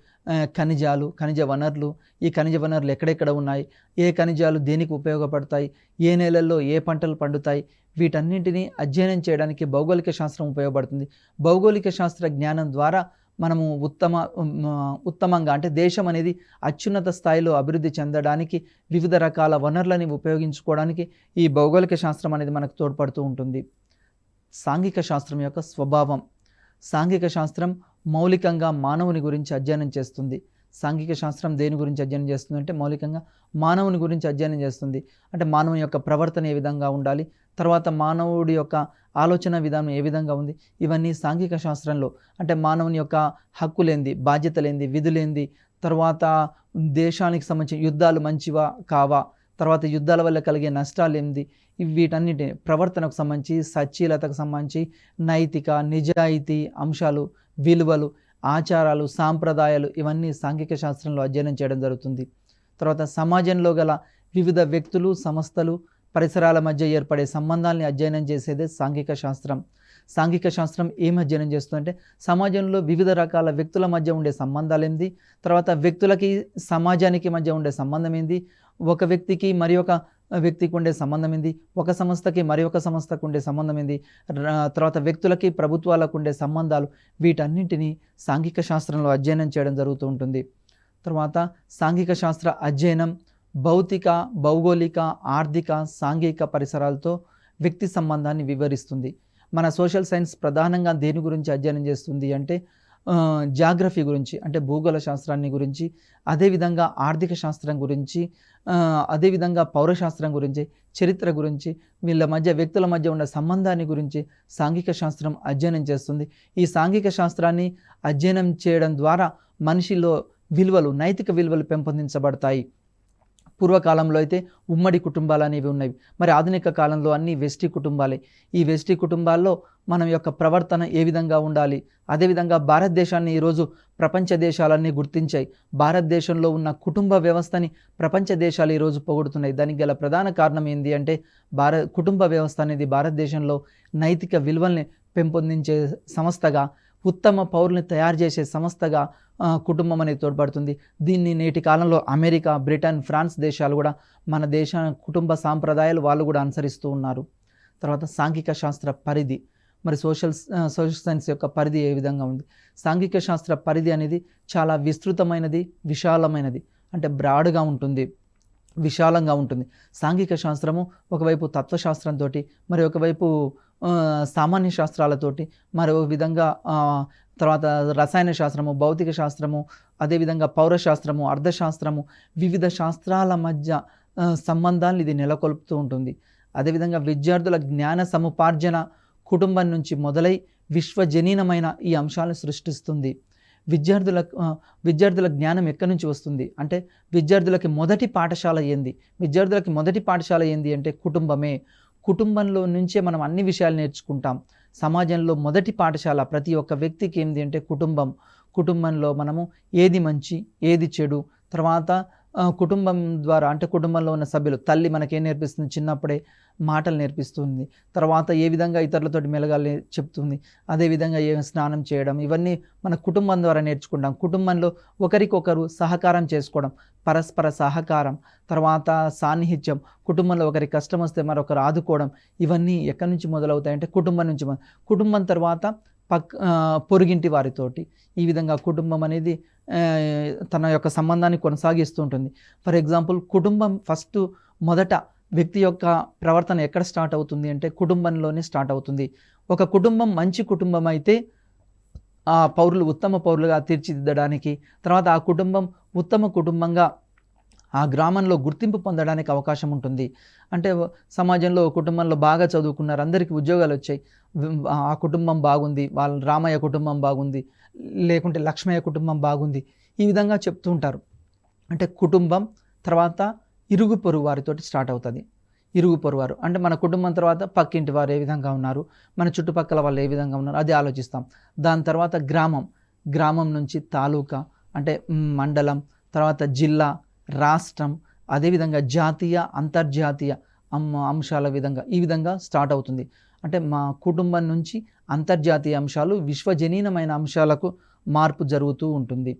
ఖనిజాలు, ఖనిజ వనరులు, ఈ ఖనిజ వనరులు ఎక్కడెక్కడ ఉన్నాయి, ఏ ఖనిజాలు దేనికి ఉపయోగపడతాయి, ఏ నేలల్లో ఏ పంటలు పండుతాయి, వీటన్నింటినీ అధ్యయనం చేయడానికి భౌగోళిక శాస్త్రం ఉపయోగపడుతుంది. భౌగోళిక శాస్త్ర జ్ఞానం ద్వారా మనము ఉత్తమంగా అంటే దేశం అనేది అత్యున్నత స్థాయిలో అభివృద్ధి చెందడానికి, వివిధ రకాల వనరులని ఉపయోగించుకోవడానికి ఈ భౌగోళిక శాస్త్రం అనేది మనకు తోడ్పడుతూ ఉంటుంది. సాంఘిక శాస్త్రం యొక్క స్వభావం. సాంఘిక శాస్త్రం మౌలికంగా మానవుని గురించి అధ్యయనం చేస్తుంది. సాంఘిక శాస్త్రం దేని గురించి అధ్యయనం చేస్తుంది అంటే మౌలికంగా మానవుని గురించి అధ్యయనం చేస్తుంది. అంటే మానవుని యొక్క ప్రవర్తన ఏ విధంగా ఉండాలి, తర్వాత మానవుడి యొక్క ఆలోచన విధానం ఏ విధంగా ఉంది, ఇవన్నీ సాంఘిక శాస్త్రంలో అంటే మానవుని యొక్క హక్కులేంది, బాధ్యతలేంది, విధులేంది, తర్వాత దేశానికి సంబంధించిన యుద్ధాలు మంచివా కావా, తర్వాత యుద్ధాల వల్ల కలిగే నష్టాలు ఏంది, వీటన్నిటి ప్రవర్తనకు సంబంధించి, సచ్చీలతకు సంబంధించి, నైతిక, నిజాయితీ అంశాలు, విలువలు, ఆచారాలు, సాంప్రదాయాలు ఇవన్నీ సాంఘిక శాస్త్రంలో అధ్యయనం చేయడం జరుగుతుంది. తర్వాత సమాజంలో గల వివిధ వ్యక్తులు, సంస్థలు, పరిసరాల మధ్య ఏర్పడే సంబంధాలని అధ్యయనం చేసేదే సాంఘిక శాస్త్రం. సాంఘిక శాస్త్రం ఏం అధ్యయనం చేస్తుందంటే సమాజంలో వివిధ రకాల వ్యక్తుల మధ్య ఉండే సంబంధాలు ఏంది, తర్వాత వ్యక్తులకి సమాజానికి మధ్య ఉండే సంబంధం ఏంది, ఒక వ్యక్తికి మరి ఒక వ్యక్తికి ఉండే సంబంధం ఏంది, ఒక సంస్థకి మరి ఒక సంస్థకు ఉండే సంబంధం ఏంది, తర్వాత వ్యక్తులకి ప్రభుత్వాలకు ఉండే సంబంధాలు, వీటన్నింటినీ సాంఘిక శాస్త్రంలో అధ్యయనం చేయడం జరుగుతూ ఉంటుంది. తర్వాత సాంఘిక శాస్త్ర అధ్యయనం భౌతిక, భౌగోళిక, ఆర్థిక, సాంఘిక పరిసరాలతో వ్యక్తి సంబంధాన్ని వివరిస్తుంది. మన సోషల్ సైన్స్ ప్రధానంగా దేని గురించి అధ్యయనం చేస్తుంది అంటే జాగ్రఫీ గురించి, అంటే భూగోళ శాస్త్రాన్ని గురించి, అదేవిధంగా ఆర్థిక శాస్త్రం గురించి, అదేవిధంగా పౌరశాస్త్రం గురించి, చరిత్ర గురించి, వీళ్ళ మధ్య వ్యక్తుల మధ్య ఉన్న సంబంధాన్ని గురించి సాంఘిక శాస్త్రం అధ్యయనం చేస్తుంది. ఈ సాంఘిక శాస్త్రాన్ని అధ్యయనం చేయడం ద్వారా మనిషిలో విలువలు, నైతిక విలువలు పెంపొందించబడతాయి. పూర్వకాలంలో అయితే ఉమ్మడి కుటుంబాలు అనేవి ఉన్నవి. మరి ఆధునిక కాలంలో అన్ని వెస్టీ కుటుంబాలే. ఈ వెస్టీ కుటుంబాల్లో మనం యొక్క ప్రవర్తన ఏ విధంగా ఉండాలి, అదేవిధంగా భారతదేశాన్ని ఈరోజు ప్రపంచ దేశాలన్నీ గుర్తించాయి. భారతదేశంలో ఉన్న కుటుంబ వ్యవస్థని ప్రపంచ దేశాలు ఈరోజు పొగుడుతున్నాయి. దానికి గల ప్రధాన కారణం ఏంటి అంటే కుటుంబ వ్యవస్థ అనేది భారతదేశంలో నైతిక విలువల్ని పెంపొందించే సంస్థగా, ఉత్తమ పౌరుల్ని తయారు చేసే సంస్థగా కుటుంబం అనేది తోడ్పడుతుంది. దీన్ని నేటి కాలంలో అమెరికా, బ్రిటన్, ఫ్రాన్స్ దేశాలు కూడా మన దేశ కుటుంబ సాంప్రదాయాలు వాళ్ళు కూడా అనుసరిస్తూ ఉన్నారు. తర్వాత సాంఘిక శాస్త్ర పరిధి, మరి సోషల్ సైన్స్ యొక్క పరిధి ఏ విధంగా ఉంది? సాంఘిక శాస్త్ర పరిధి అనేది చాలా విస్తృతమైనది, విశాలమైనది, అంటే బ్రాడ్గా ఉంటుంది, విశాలంగా ఉంటుంది. సాంఘిక శాస్త్రము ఒకవైపు తత్వశాస్త్రంతో, మరి ఒకవైపు సామాన్య శాస్త్రాలతోటి, మరో విధంగా తర్వాత రసాయన శాస్త్రము, భౌతిక శాస్త్రము, అదేవిధంగా పౌరశాస్త్రము, అర్థశాస్త్రము, వివిధ శాస్త్రాల మధ్య సంబంధాలను ఇది నెలకొల్పుతూ ఉంటుంది. అదేవిధంగా విద్యార్థుల జ్ఞాన సముపార్జన కుటుంబం నుంచి మొదలై విశ్వజనీనమైన ఈ అంశాలను సృష్టిస్తుంది. విద్యార్థుల జ్ఞానం ఎక్కడి నుంచి వస్తుంది అంటే విద్యార్థులకి మొదటి పాఠశాల ఏంది అంటే కుటుంబమే. కుటుంబంలో నుంచే మనం అన్ని విషయాలు నేర్చుకుంటాం. సమాజంలో మొదటి పాఠశాల ప్రతి ఒక్క వ్యక్తికి ఏంది అంటే కుటుంబంలో మనము ఏది మంచి, ఏది చెడు, తర్వాత కుటుంబం ద్వారా అంటే కుటుంబంలో ఉన్న సభ్యులు, తల్లి మనకేం నేర్పిస్తుంది, చిన్నప్పుడే మాటలు నేర్పిస్తుంది, తర్వాత ఏ విధంగా ఇతరులతోటి మెలగాలి చెప్తుంది, అదేవిధంగా ఏ స్నానం చేయడం, ఇవన్నీ మన కుటుంబం ద్వారా నేర్చుకుంటాం. కుటుంబంలో ఒకరికొకరు సహకారం చేసుకోవడం, పరస్పర సహకారం, తర్వాత సాన్నిహిత్యం, కుటుంబంలో ఒకరి కష్టం వస్తే మరొకరు ఆదుకోవడం, ఇవన్నీ ఎక్కడి నుంచి మొదలవుతాయంటే కుటుంబం నుంచి. కుటుంబం తర్వాత పొరుగింటి వారితోటి, ఈ విధంగా కుటుంబం అనేది తన యొక్క సంబంధాన్ని కొనసాగిస్తూ ఉంటుంది. ఫర్ ఎగ్జాంపుల్ కుటుంబం మొదట వ్యక్తి యొక్క ప్రవర్తన ఎక్కడ స్టార్ట్ అవుతుంది అంటే కుటుంబంలోనే స్టార్ట్ అవుతుంది. ఒక కుటుంబం మంచి కుటుంబం అయితే ఆ పౌరులు ఉత్తమ పౌరులుగా తీర్చిదిద్దడానికి, తర్వాత ఆ కుటుంబం ఉత్తమ కుటుంబంగా ఆ గ్రామంలో గుర్తింపు పొందడానికి అవకాశం ఉంటుంది. అంటే సమాజంలో కుటుంబంలో బాగా చదువుకున్నారు, అందరికీ ఉద్యోగాలు వచ్చాయి, ఆ కుటుంబం బాగుంది, వాళ్ళ రామయ్య కుటుంబం బాగుంది, లేకుంటే లక్ష్మయ్య కుటుంబం బాగుంది, ఈ విధంగా చెప్తూ ఉంటారు. అంటే కుటుంబం తర్వాత ఇరుగు పొరుగు వారితోటి స్టార్ట్ అవుతుంది. ఇరుగు పొరుగు వారు అంటే మన కుటుంబం తర్వాత పక్కింటి వారు ఏ విధంగా ఉన్నారు, మన చుట్టుపక్కల వాళ్ళు ఏ విధంగా ఉన్నారు, అది ఆలోచిస్తాం. దాని తర్వాత గ్రామం నుంచి తాలూకా అంటే మండలం, తర్వాత జిల్లా, రాష్ట్రం, అదేవిధంగా జాతీయ, అంతర్జాతీయ అంశాల ఈ విధంగా స్టార్ట్ అవుతుంది. అంటే మా కుటుంబం నుంచి అంతర్జాతీయ అంశాలు, విశ్వజనీనమైన అంశాలకు మార్పు జరుగుతూ ఉంటుంది.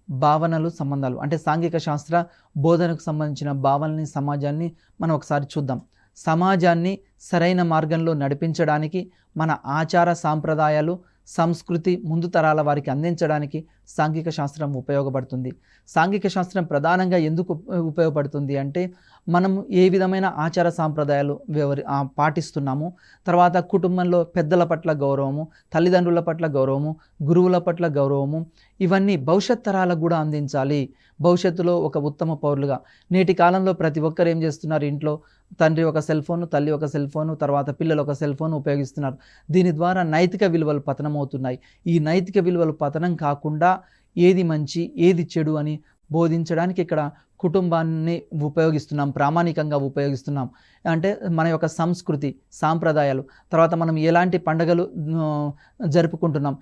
భావనలు, సంబంధాలు అంటే సాంఘిక శాస్త్ర బోధనకు సంబంధించిన భావనల్ని, సమాజాన్ని మనం ఒకసారి చూద్దాం. సమాజాన్ని సరైన మార్గంలో నడిపించడానికి మన ఆచార సాంప్రదాయాలు, సంస్కృతి ముందు తరాల వారికి అందించడానికి సాంఘిక శాస్త్రం ఉపయోగపడుతుంది. సాంఘిక శాస్త్రం ప్రధానంగా ఎందుకు ఉపయోగపడుతుంది అంటే మనం ఏ విధమైన ఆచార సాంప్రదాయాలు పాటిస్తున్నాము, తర్వాత కుటుంబంలో పెద్దల పట్ల గౌరవము, తల్లిదండ్రుల పట్ల గౌరవము, గురువుల పట్ల గౌరవము, ఇవన్నీ భవిష్యత్ తరాలకు కూడా అందించాలి. భవిష్యత్తులో ఒక ఉత్తమ పౌరులుగా. నేటి కాలంలో ప్రతి ఒక్కరు ఏం చేస్తున్నారు, ఇంట్లో తండ్రి ఒక సెల్ ఫోను, తల్లి ఒక సెల్ ఫోను, తర్వాత పిల్లలు ఒక సెల్ ఫోన్ ఉపయోగిస్తున్నారు. దీని ద్వారా నైతిక విలువలు పతనమవుతున్నాయి. ఈ నైతిక విలువలు పతనం కాకుండా ఏది మంచి, ఏది చెడు అని బోధించడానికి ఇక్కడ కుటుంబాన్ని ఉపయోగిస్తున్నాం, ప్రామాణికంగా ఉపయోగిస్తున్నాం. అంటే మన యొక్క సంస్కృతి, సాంప్రదాయాలు, తర్వాత మనం ఎలాంటి పండుగలు జరుపుకుంటున్నాం,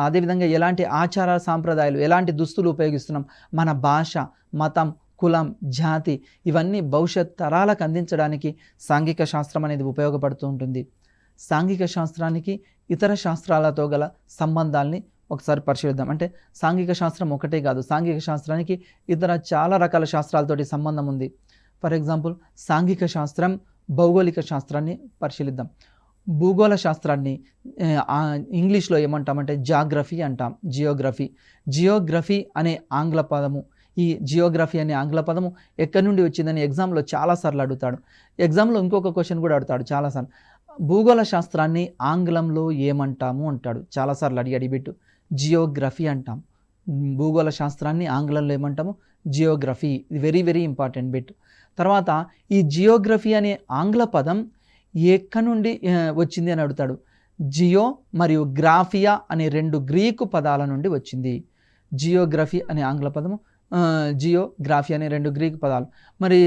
అదేవిధంగా ఎలాంటి ఆచార సాంప్రదాయాలు, ఎలాంటి దుస్తులు ఉపయోగిస్తున్నాం, మన భాష, మతం, కులం, జాతి, ఇవన్నీ భవిష్యత్ తరాలకు అందించడానికి సాంఘిక శాస్త్రం అనేది ఉపయోగపడుతూ ఉంటుంది. సాంఘిక శాస్త్రానికి ఇతర శాస్త్రాలతో గల సంబంధాల్ని ఒకసారి పరిశీలిద్దాం. అంటే సాంఘిక శాస్త్రం ఒకటే కాదు, సాంఘిక శాస్త్రానికి ఇతర చాలా రకాల శాస్త్రాలతోటి సంబంధం ఉంది. ఫర్ ఎగ్జాంపుల్, సాంఘిక శాస్త్రం భౌగోళిక శాస్త్రాన్ని పరిశీలిద్దాం. భూగోళ శాస్త్రాన్ని ఇంగ్లీష్లో ఏమంటామంటే జాగ్రఫీ అంటాం, జియోగ్రఫీ. జియోగ్రఫీ అనే ఆంగ్ల పదము, ఈ జియోగ్రఫీ అనే ఆంగ్ల పదము ఎక్కడి నుండి వచ్చిందని ఎగ్జామ్లో చాలాసార్లు అడుగుతాడు. ఎగ్జామ్లో ఇంకొక క్వశ్చన్ కూడా అడుగుతాడు చాలాసార్లు. భూగోళ శాస్త్రాన్ని ఆంగ్లంలో ఏమంటాము అంటాడు, చాలాసార్లు అడిగిబెట్టు. జియోగ్రఫీ అంటాం. భూగోళ శాస్త్రాన్ని ఆంగ్లంలో ఏమంటాము? జియోగ్రఫీ. ఇది వెరీ వెరీ ఇంపార్టెంట్ బిట్. తర్వాత ఈ జియోగ్రఫీ అనే ఆంగ్ల పదం ఎక్కడి నుండి వచ్చింది అని అడుగుతాడు. జియో మరియు గ్రాఫియా అనే 2 గ్రీకు పదాల నుండి వచ్చింది. జియోగ్రఫీ అనే ఆంగ్ల పదము, జియోగ్రఫీ అనే 2 గ్రీకు పదాలు. మరి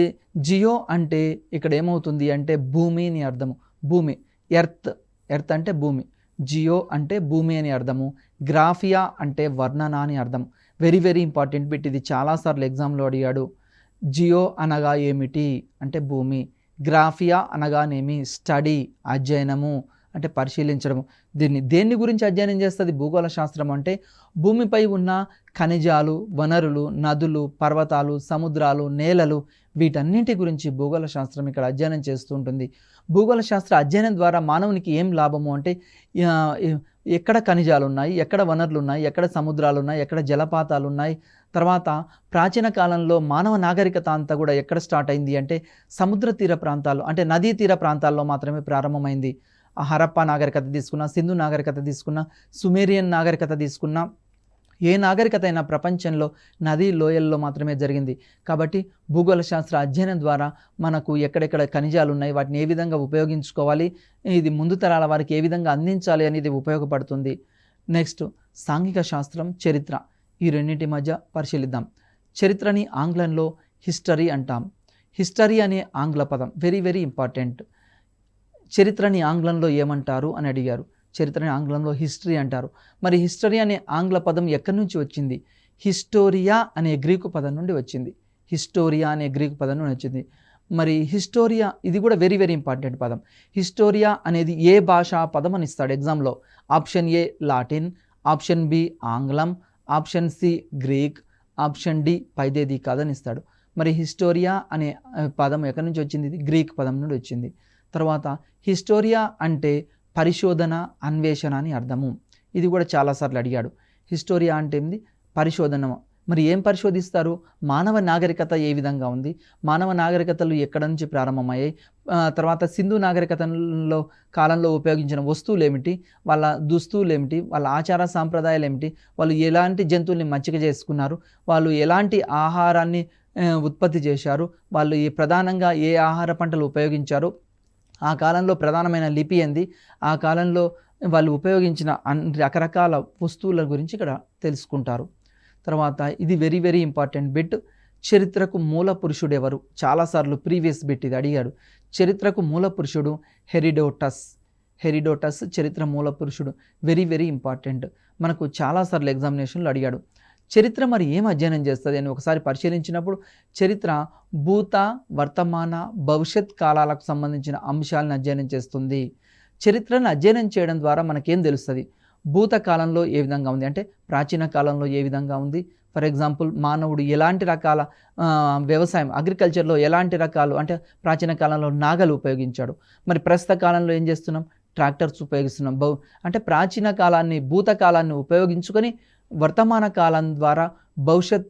జియో అంటే ఇక్కడ ఏమవుతుంది అంటే భూమి అని అర్థము. భూమి, ఎర్త్ అంటే భూమి. జియో అంటే భూమి అని అర్థము. గ్రాఫియా అంటే వర్ణన అని అర్థం. వెరీ వెరీ ఇంపార్టెంట్ బిట్, ఇది చాలాసార్లు ఎగ్జామ్లో అడిగాడు. జియో అనగా ఏమిటి అంటే భూమి, గ్రాఫియా అనగానేమి స్టడీ, అధ్యయనము అంటే పరిశీలించడము. దేన్ని గురించి అధ్యయనం చేస్తుంది భూగోళ శాస్త్రం అంటే భూమిపై ఉన్న ఖనిజాలు, వనరులు, నదులు, పర్వతాలు, సముద్రాలు, నేలలు, వీటన్నింటి గురించి భూగోళ శాస్త్రం ఇక్కడ అధ్యయనం చేస్తూ ఉంటుంది. భూగోళ శాస్త్ర అధ్యయనం ద్వారా మానవునికి ఏం లాభము అంటే ఎక్కడ ఖనిజాలు ఉన్నాయి, ఎక్కడ వనరులు ఉన్నాయి, ఎక్కడ సముద్రాలు ఉన్నాయి, ఎక్కడ జలపాతాలు ఉన్నాయి. తర్వాత ప్రాచీన కాలంలో మానవ నాగరికత అంతా కూడా ఎక్కడ స్టార్ట్ అయింది అంటే సముద్ర తీర ప్రాంతాలు, అంటే నదీ తీర ప్రాంతాల్లో మాత్రమే ప్రారంభమైంది. హరప్పా నాగరికత తీసుకున్నా, సింధు నాగరికత తీసుకున్నా, సుమేరియన్ నాగరికత తీసుకున్నా, ఏ నాగరికత అయినా ప్రపంచంలో నదీ లోయల్లో మాత్రమే జరిగింది. కాబట్టి భూగోళ శాస్త్ర అధ్యయనం ద్వారా మనకు ఎక్కడెక్కడ ఖనిజాలు ఉన్నాయి, వాటిని ఏ విధంగా ఉపయోగించుకోవాలి, ఇది ముందు తరాల వారికి ఏ విధంగా అందించాలి అనేది ఉపయోగపడుతుంది. నెక్స్ట్, సాంఘిక శాస్త్రం, చరిత్ర, ఈ రెండింటి మధ్య పరిశీలిద్దాం. చరిత్రని ఆంగ్లంలో హిస్టరీ అంటాం. హిస్టరీ అనే ఆంగ్ల పదం వెరీ వెరీ ఇంపార్టెంట్. చరిత్రని ఆంగ్లంలో ఏమంటారు అని అడిగారు. చరిత్రని ఆంగ్లంలో హిస్టరీ అంటారు. మరి హిస్టరీ అనే ఆంగ్ల పదం ఎక్కడి నుంచి వచ్చింది? హిస్టోరియా అనే గ్రీకు పదం నుండి వచ్చింది. హిస్టోరియా అనే గ్రీకు పదం నుండి వచ్చింది. మరి హిస్టోరియా ఇది కూడా వెరీ వెరీ ఇంపార్టెంట్ పదం. హిస్టోరియా అనేది ఏ భాషా పదం అని ఇస్తాడు ఎగ్జామ్లో. Option A Latin, option B ఆంగ్లం, option C Greek, option D పైదేది కాదని ఇస్తాడు. మరి హిస్టోరియా అనే పదం ఎక్కడి నుంచి వచ్చింది? ఇది గ్రీక్ పదం నుండి వచ్చింది. తర్వాత హిస్టోరియా అంటే పరిశోధన, అన్వేషణ అని అర్థము. ఇది కూడా చాలాసార్లు అడిగాడు. హిస్టోరియా అంటే ఏంది? పరిశోధన. మరి ఏం పరిశోధిస్తారు? మానవ నాగరికత ఏ విధంగా ఉంది, మానవ నాగరికతలు ఎక్కడ నుంచి ప్రారంభమయ్యాయి, తర్వాత సింధు నాగరికతలో కాలంలో ఉపయోగించిన వస్తువులు ఏమిటి, వాళ్ళ దుస్తువులు ఏమిటి, వాళ్ళ ఆచార సాంప్రదాయాలు ఏమిటి, వాళ్ళు ఎలాంటి జంతువుల్ని మచ్చిక చేసుకున్నారు, వాళ్ళు ఎలాంటి ఆహారాన్ని ఉత్పత్తి చేశారు, వాళ్ళు ప్రధానంగా ఏ ఆహార పంటలు ఉపయోగించారు, ఆ కాలంలో ప్రధానమైన లిపి ఏంది, ఆ కాలంలో వాళ్ళు ఉపయోగించిన రకరకాల వస్తువుల గురించి ఇక్కడ తెలుసుకుంటారు. తర్వాత ఇది వెరీ వెరీ ఇంపార్టెంట్ బిట్. చరిత్రకు మూల పురుషుడు ఎవరు? చాలాసార్లు ప్రీవియస్ బిట్ ఇది అడిగాడు. చరిత్రకు మూల పురుషుడు హెరిడోటస్ చరిత్ర మూల పురుషుడు. వెరీ వెరీ ఇంపార్టెంట్, మనకు చాలాసార్లు ఎగ్జామినేషన్లో అడిగాడు. చరిత్ర మరి ఏం అధ్యయనం చేస్తుంది అని ఒకసారి పరిశీలించినప్పుడు చరిత్ర భూత, వర్తమాన, భవిష్యత్ కాలాలకు సంబంధించిన అంశాలను అధ్యయనం చేస్తుంది. చరిత్రను అధ్యయనం చేయడం ద్వారా మనకేం తెలుస్తుంది? భూతకాలంలో ఏ విధంగా ఉంది అంటే ప్రాచీన కాలంలో ఏ విధంగా ఉంది. ఫర్ ఎగ్జాంపుల్, మానవుడు ఎలాంటి రకాల వ్యవసాయం, అగ్రికల్చర్లో ఎలాంటి రకాలు అంటే ప్రాచీన కాలంలో నాగలు ఉపయోగించాడు. మరి ప్రస్తుత కాలంలో ఏం చేస్తున్నాం? ట్రాక్టర్స్ ఉపయోగిస్తున్నాం. అంటే ప్రాచీన కాలాన్ని, భూతకాలాన్ని ఉపయోగించుకొని వర్తమాన కాలం ద్వారా భవిష్యత్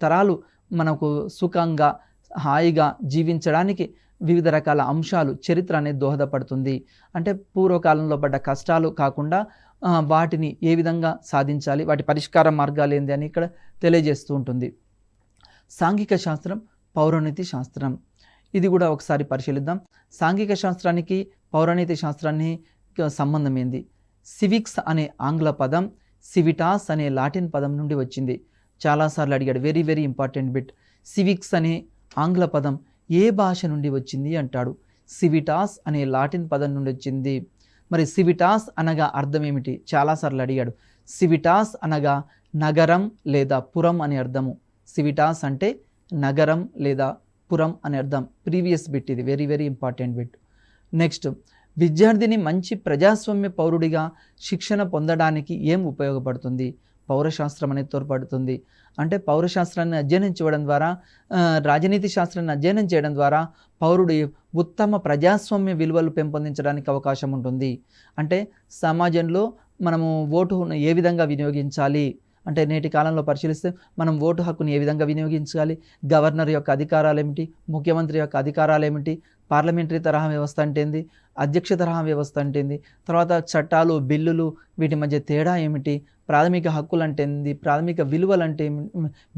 తరాలు మనకు సుఖంగా, హాయిగా జీవించడానికి వివిధ రకాల అంశాలు చరిత్ర అనేది దోహదపడుతుంది. అంటే పూర్వకాలంలో పడ్డ కష్టాలు కాకుండా వాటిని ఏ విధంగా సాధించాలి, వాటి పరిష్కార మార్గాలు ఏంది అని ఇక్కడ తెలియజేస్తూ ఉంటుంది. సాంఘిక శాస్త్రం, పౌరనీతి శాస్త్రం, ఇది కూడా ఒకసారి పరిశీలిద్దాం. సాంఘిక శాస్త్రానికి పౌరనీతి శాస్త్రాన్ని సంబంధం ఏంది? సివిక్స్ అనే ఆంగ్ల పదం సివిటాస్ అనే లాటిన్ పదం నుండి వచ్చింది. చాలాసార్లు అడిగాడు. Very very important bit. Civics అనే ఆంగ్ల పదం ఏ భాష నుండి వచ్చింది అంటాడు. సివిటాస్ అనే లాటిన్ పదం నుండి వచ్చింది. మరి సివిటాస్ అనగా అర్థం ఏమిటి? చాలాసార్లు అడిగాడు. సివిటాస్ అనగా నగరం లేదా పురం అని అర్థము. సివిటాస్ అంటే నగరం లేదా పురం అని అర్థం. ప్రీవియస్ బిట్ ఇది, very very important bit. Next, విద్యార్థిని మంచి ప్రజాస్వామ్య పౌరుడిగా శిక్షణ పొందడానికి ఏం ఉపయోగపడుతుంది? పౌరశాస్త్రం అనేది తోడ్పడుతుంది. అంటే పౌరశాస్త్రాన్ని అధ్యయనం చేయడం ద్వారా, రాజనీతి శాస్త్రాన్ని అధ్యయనం చేయడం ద్వారా పౌరుడి ఉత్తమ ప్రజాస్వామ్య విలువలు పెంపొందించడానికి అవకాశం ఉంటుంది. అంటే సమాజంలో మనము ఓటును ఏ విధంగా వినియోగించాలి అంటే నేటి కాలంలో పరిశీలిస్తే మనం ఓటు హక్కుని ఏ విధంగా వినియోగించాలి, గవర్నర్ యొక్క అధికారాలు ఏమిటి, ముఖ్యమంత్రి యొక్క అధికారాలు ఏమిటి, పార్లమెంటరీ తరహా వ్యవస్థ అంటే ఏంది, అధ్యక్ష తరహా వ్యవస్థ అంటే ఏంది, తర్వాత చట్టాలు బిల్లులు వీటి మధ్య తేడా ఏమిటి, ప్రాథమిక హక్కులు అంటే ఏంది, ప్రాథమిక విలువలు అంటే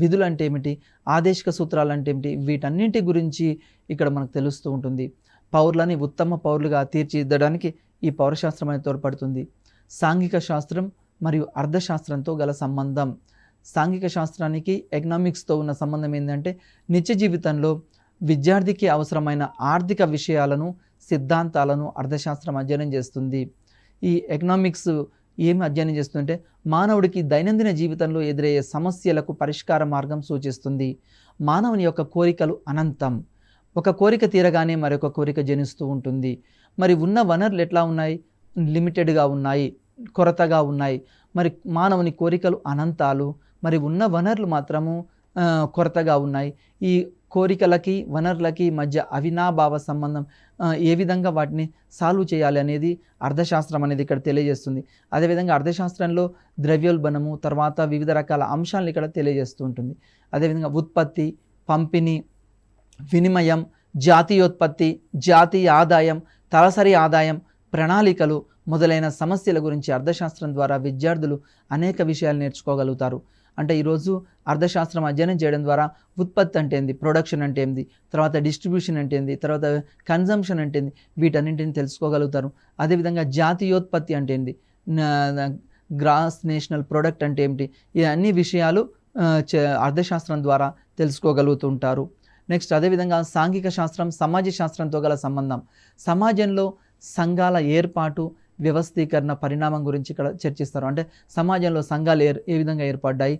విధులు అంటే ఏమిటి, ఆదేశిక సూత్రాలు అంటే ఏమిటి, వీటన్నింటి గురించి ఇక్కడ మనకు తెలుస్తూ ఉంటుంది. పౌరులని ఉత్తమ పౌరులుగా తీర్చిదిద్దడానికి ఈ పౌరశాస్త్రం అనేది తోడ్పడుతుంది. సాంఘిక శాస్త్రం మరియు అర్థశాస్త్రంతో గల సంబంధం. సాంఘిక శాస్త్రానికి ఎకనామిక్స్తో ఉన్న సంబంధం ఏంటంటే నిత్య జీవితంలో విద్యార్థికి అవసరమైన ఆర్థిక విషయాలను, సిద్ధాంతాలను అర్థశాస్త్రం అధ్యయనం చేస్తుంది. ఈ ఎకనామిక్స్ ఏమి అధ్యయనం చేస్తుందంటే మానవుడికి దైనందిన జీవితంలో ఎదురయ్యే సమస్యలకు పరిష్కార మార్గం సూచిస్తుంది. మానవుని యొక్క కోరికలు అనంతం. ఒక కోరిక తీరగానే మరొక కోరిక జనిస్తూ ఉంటుంది. మరి ఉన్న వనరులు ఎట్లా ఉన్నాయి? లిమిటెడ్గా ఉన్నాయి, కొరతగా ఉన్నాయి. మరి మానవుని కోరికలు అనంతాలు, మరి ఉన్న వనరులు మాత్రము కొరతగా ఉన్నాయి. ఈ కోరికలకి వనరులకి మధ్య అవినాభావ సంబంధం, ఏ విధంగా వాటిని సాల్వ్ చేయాలి అనేది అర్థశాస్త్రం అనేది ఇక్కడ తెలియజేస్తుంది. అదేవిధంగా అర్థశాస్త్రంలో ద్రవ్యోల్బణము, తర్వాత వివిధ రకాల అంశాలను ఇక్కడ తెలియజేస్తూ ఉంటుంది. అదేవిధంగా ఉత్పత్తి, పంపిణీ, వినిమయం, జాతీయోత్పత్తి, జాతీయ ఆదాయం, తలసరి ఆదాయం, ప్రణాళికలు మొదలైన సమస్యల గురించి అర్థశాస్త్రం ద్వారా విద్యార్థులు అనేక విషయాలు నేర్చుకోగలుగుతారు. అంటే ఈరోజు అర్థశాస్త్రం అధ్యయనం చేయడం ద్వారా ఉత్పత్తి అంటే ఏంది, ప్రొడక్షన్ అంటే ఏంది, తర్వాత డిస్ట్రిబ్యూషన్ అంటే ఏంది, తర్వాత కన్జంప్షన్ అంటే ఏంది, వీటన్నింటిని తెలుసుకోగలుగుతారు. అదేవిధంగా జాతీయోత్పత్తి అంటే ఏంది, గ్రాస్ నేషనల్ ప్రొడక్ట్ అంటే ఏమిటి, ఈ అన్ని విషయాలు అర్థశాస్త్రం ద్వారా తెలుసుకోగలుగుతుంటారు. నెక్స్ట్ అదేవిధంగా సాంఘిక శాస్త్రం సమాజ శాస్త్రంతో గల సంబంధం. సమాజంలో సంఘాల ఏర్పాటు, వ్యవస్థీకరణ, పరిణామం గురించి ఇక్కడ చర్చిస్తారు. అంటే సమాజంలో సంఘాలు ఏ విధంగా ఏర్పడ్డాయి,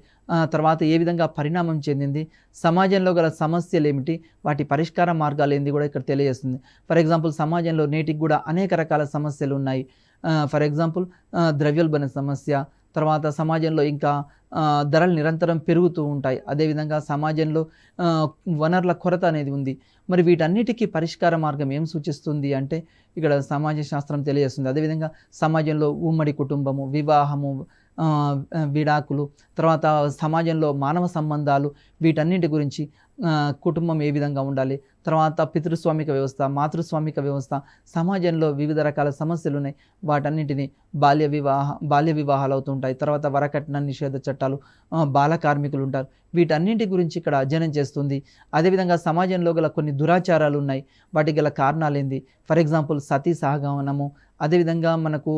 తర్వాత ఏ విధంగా పరిణామం చెందింది, సమాజంలో గల సమస్యలు ఏమిటి, వాటి పరిష్కార మార్గాలు ఏంది కూడా ఇక్కడ తెలియజేస్తుంది. ఫర్ ఎగ్జాంపుల్ సమాజంలో నేటికి కూడా అనేక రకాల సమస్యలు ఉన్నాయి. ఫర్ ఎగ్జాంపుల్ ద్రవ్యోల్బణ సమస్య, తర్వాత సమాజంలో ఇంకా ధరలు నిరంతరం పెరుగుతూ ఉంటాయి. అదేవిధంగా సమాజంలో వనరుల కొరత అనేది ఉంది. మరి వీటన్నిటికీ పరిష్కార మార్గం ఏం సూచిస్తుంది అంటే ఇక్కడ సమాజ శాస్త్రం తెలియజేస్తుంది. అదేవిధంగా సమాజంలో ఉమ్మడి కుటుంబము, వివాహము, విడాకులు, తర్వాత సమాజంలో మానవ సంబంధాలు, వీటన్నిటి గురించి కుటుంబం ఏ విధంగా ఉండాలి, తర్వాత పితృస్వామిక వ్యవస్థ, మాతృస్వామిక వ్యవస్థ, సమాజంలో వివిధ రకాల సమస్యలు ఉన్నాయి. వాటన్నిటిని బాల్య వివాహాలు అవుతుంటాయి. తర్వాత వరకట్న నిషేధ చట్టాలు, బాల కార్మికులు ఉంటారు. వీటన్నింటి గురించి ఇక్కడ అధ్యయనం చేస్తుంది. అదేవిధంగా సమాజంలో గల కొన్ని దురాచారాలు ఉన్నాయి, వాటికి గల కారణాలు ఏంది. ఫర్ ఎగ్జాంపుల్ సతీ సహగమనము. అదేవిధంగా మనకు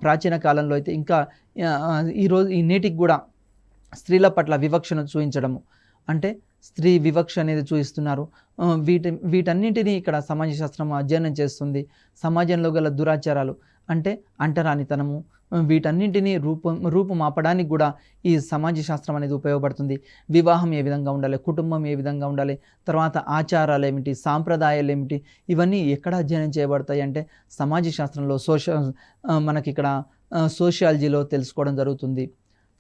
ప్రాచీన కాలంలో అయితే ఇంకా ఈ నేటికి కూడా స్త్రీల పట్ల వివక్షను చూపించడము, అంటే స్త్రీ వివక్ష అనేది చూపిస్తున్నారు. వీటన్నింటినీ ఇక్కడ సమాజ శాస్త్రం అధ్యయనం చేస్తుంది. సమాజంలో గల దురాచారాలు అంటే అంటరానితనము, వీటన్నింటినీ రూపుమాపడానికి కూడా ఈ సమాజ శాస్త్రం అనేది ఉపయోగపడుతుంది. వివాహం ఏ విధంగా ఉండాలి, కుటుంబం ఏ విధంగా ఉండాలి, తర్వాత ఆచారాలు ఏమిటి, సాంప్రదాయాలు ఏమిటి, ఇవన్నీ ఎక్కడ అధ్యయనం చేయబడతాయి అంటే సమాజ శాస్త్రంలో, మనకి ఇక్కడ సోషియాలజీలో తెలుసుకోవడం జరుగుతుంది.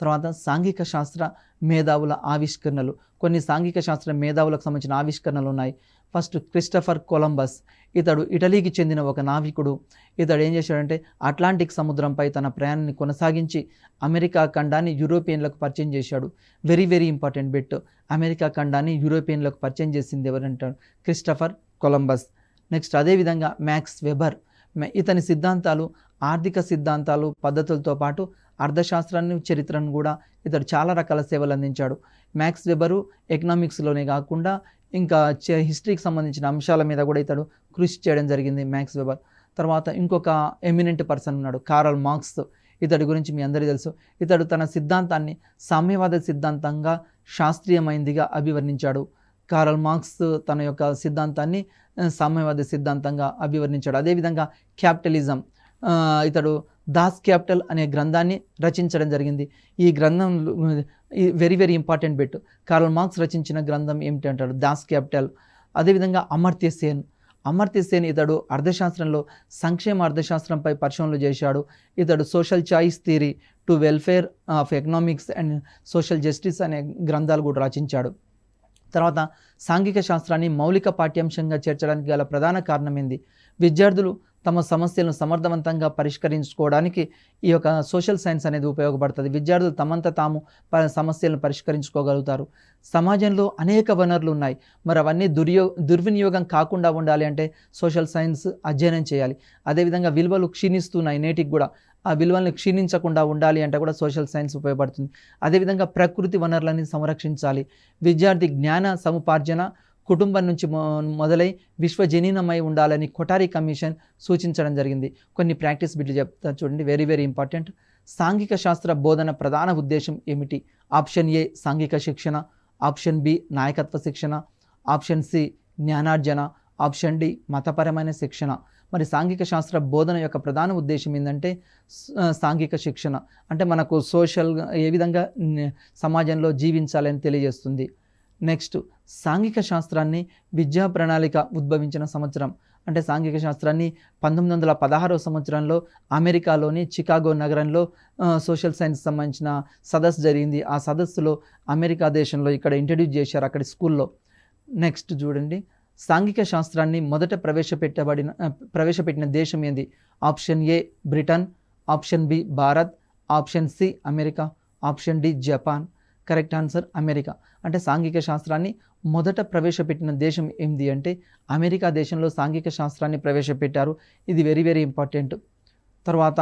తర్వాత సాంఘిక శాస్త్ర మేధావుల ఆవిష్కరణలు. కొన్ని సాంఘిక శాస్త్ర మేధావులకు సంబంధించిన ఆవిష్కరణలు ఉన్నాయి. First Christopher Columbus. ఇతడు ఇటలీకి చెందిన ఒక నావికుడు. ఇతడు ఏం చేశాడంటే అట్లాంటిక్ సముద్రంపై తన ప్రయాణాన్ని కొనసాగించి అమెరికా ఖండాన్ని యూరోపియన్లకు పరిచయం చేశాడు. Very very important bit. America ఖండాన్ని యూరోపియన్లకు పరిచయం చేసింది ఎవరంటారు? Christopher Columbus. నెక్స్ట్ అదేవిధంగా మ్యాక్స్ వెబర్. ఇతని సిద్ధాంతాలు ఆర్థిక సిద్ధాంతాలు పద్ధతులతో పాటు అర్థశాస్త్రాన్ని, చరిత్రను కూడా ఇతడు చాలా రకాల సేవలు అందించాడు. మ్యాక్స్ వెబరు ఎకనామిక్స్లోనే కాకుండా ఇంకా హిస్టరీకి సంబంధించిన అంశాల మీద కూడా ఇతడు కృషి చేయడం జరిగింది మ్యాక్స్ వెబర్. తర్వాత ఇంకొక ఎమినెంట్ పర్సన్ ఉన్నాడు, కారల్ మార్క్స్. ఇతడి గురించి మీ అందరికీ తెలుసు. ఇతడు తన సిద్ధాంతాన్ని సామ్యవాద సిద్ధాంతంగా శాస్త్రీయమైనదిగా అభివర్ణించాడు. కారల్ మార్క్స్ తన యొక్క సిద్ధాంతాన్ని సామ్యవాద సిద్ధాంతంగా అభివర్ణించాడు. అదేవిధంగా క్యాపిటలిజం, ఇతడు దాస్ క్యాపిటల్ అనే గ్రంథాన్ని రచించడం జరిగింది. ఈ గ్రంథం very very important bit. Karl marks రచించిన గ్రంథం ఏమిటి అంటాడు, దాస్ క్యాపిటల్. అదేవిధంగా అమర్త్య సేన్ ఇతడు అర్థశాస్త్రంలో సంక్షేమ అర్థశాస్త్రంపై పరిశోధనలు చేశాడు. ఇతడు social choice theory to welfare of economics and social justice అనే గ్రంథాలు కూడా రచించాడు. తర్వాత సాంఘిక శాస్త్రాన్ని మౌలిక పాఠ్యాంశంగా చేర్చడానికి గల ప్రధాన కారణం ఏంది? విద్యార్థులు తమ సమస్యలను సమర్థవంతంగా పరిష్కరించుకోవడానికి ఈ యొక్క సోషల్ సైన్స్ అనేది ఉపయోగపడుతుంది. విద్యార్థులు తమంత తాము సమస్యలను పరిష్కరించుకోగలుగుతారు. సమాజంలో అనేక వనరులు ఉన్నాయి, మరి అవన్నీ దుర్వినియోగం కాకుండా ఉండాలి అంటే సోషల్ సైన్స్ అధ్యయనం చేయాలి. అదేవిధంగా విలువలు క్షీణిస్తున్నాయి నేటికి కూడా, ఆ విలువలను క్షీణించకుండా ఉండాలి అంటే కూడా సోషల్ సైన్స్ ఉపయోగపడుతుంది. అదేవిధంగా ప్రకృతి వనరులని సంరక్షించాలి. విద్యార్థి జ్ఞాన సముపార్జన కుటుంబం నుంచి మొదలై విశ్వజనీనమై ఉండాలని కొఠారి కమిషన్ సూచించడం జరిగింది. కొన్ని ప్రాక్టీస్ బిట్లు చెప్తా చూడండి, వెరీ వెరీ ఇంపార్టెంట్. సాంఘిక శాస్త్ర బోధన ప్రధాన ఉద్దేశం ఏమిటి? ఆప్షన్ ఏ సాంఘిక శిక్షణ, ఆప్షన్ బి నాయకత్వ శిక్షణ, ఆప్షన్ సి జ్ఞానార్జన, ఆప్షన్ డి మతపరమైన శిక్షణ. మరి సాంఘిక శాస్త్ర బోధన యొక్క ప్రధాన ఉద్దేశం ఏంటంటే సాంఘిక శిక్షణ అంటే మనకు సోషల్గా ఏ విధంగా సమాజంలో జీవించాలని తెలియజేస్తుంది. నెక్స్ట్, సాంఘిక శాస్త్రాన్ని విద్యా ప్రణాళిక ఉద్భవించిన సంవత్సరం అంటే సాంఘిక శాస్త్రాన్ని 1916వ సంవత్సరంలో అమెరికాలోని చికాగో నగరంలో సోషల్ సైన్స్ సంబంధించిన సదస్సు జరిగింది. ఆ సదస్సులో అమెరికా దేశంలో ఇక్కడ ఇంట్రడ్యూస్ చేశారు అక్కడి స్కూల్లో. నెక్స్ట్ చూడండి, సాంఘిక శాస్త్రాన్ని మొదట ప్రవేశపెట్టిన దేశం ఏంది? Option A Britain, option B Bharat, option C America, option D Japan. Correct answer America. అంటే సాంఘిక శాస్త్రాన్ని మొదట ప్రవేశపెట్టిన దేశం ఏంది అంటే అమెరికా దేశంలో సాంఘిక శాస్త్రాన్ని ప్రవేశపెట్టారు. ఇది వెరీ వెరీ ఇంపార్టెంట్. తర్వాత